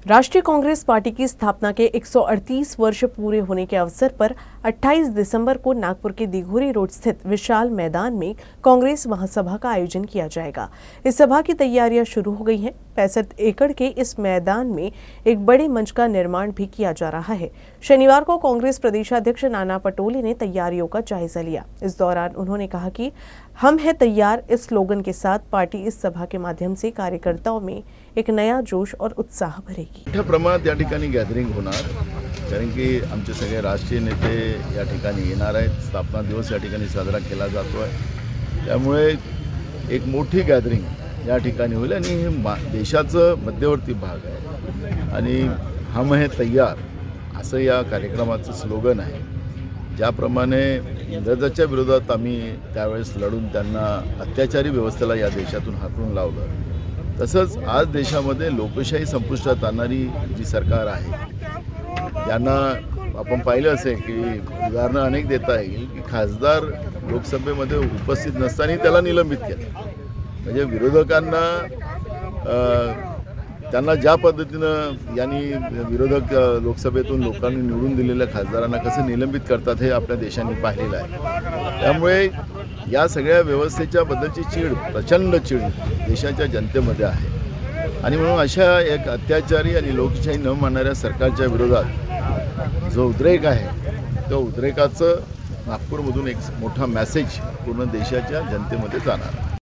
राष्ट्रीय कांग्रेस पार्टी की स्थापना के 138 वर्ष पूरे होने के अवसर पर 28 दिसंबर को नागपुर के दिघोरी रोड स्थित विशाल मैदान में कांग्रेस महासभा का आयोजन किया जाएगा। इस सभा की तैयारियां शुरू हो गई हैं। 65 एकड़ के इस मैदान में एक बड़े मंच का निर्माण भी किया जा रहा है। शनिवार को कांग्रेस प्रदेशाध्यक्ष नाना पटोले ने तैयारियों का जायजा लिया। इस दौरान उन्होंने कहा कि हम हैं तैयार इस स्लोगन के साथ पार्टी इस सभा के माध्यम से कार्यकर्ताओं में एक नया जोश और उत्साह भरेगी। मोठ्या प्रमाणात या ठिकाणी गॅदरिंग होणार, कारण की आमचे सगळे राष्ट्रीय नेते या ठिकाणी येणार आहेत। स्थापना दिवस या ठिकाणी साजरा केला जातो आहे, त्यामुळे एक मोठी गॅदरिंग या ठिकाणी होईल आणि हे देशाचं मध्यवर्ती भाग आहे आणि हम है तैयार असं या कार्यक्रमाचं स्लोगन आहे। ज्याप्रमाणे इंग्रजांच्या विरोधात आम्ही त्यावेळेस लढून त्यांना अत्याचारी व्यवस्थेला या देशातून हाकलून लावलं, तसंच आज देशामध्ये लोकशाही संपुष्टात आणणारी जी सरकार आहे त्यांना आपण पाहिलं असेल की उदाहरणं अनेक देता येईल की खासदार लोकसभेमध्ये उपस्थित नसताना त्याला निलंबित केलं। म्हणजे विरोधकांना त्यांना ज्या पद्धतीनं यांनी विरोधक लोकसभेतून लोकांनी निवडून दिलेल्या खासदारांना कसं निलंबित करतात हे आपल्या देशाने पाहिलेलं आहे। त्यामुळे या सगळ्या व्यवस्थेच्या बद्दलची चीड, प्रचंड चीड देशाच्या जनतेमध्ये आहे आणि म्हणून अशा एक अत्याचारी आणि लोकशाही न मानणाऱ्या सरकारच्या विरोधात जो उद्रेक आहे त्या उद्रेकाचं नागपूरमधून एक मोठा मेसेज पूर्ण देशाच्या जनतेमध्ये जाणार आहे।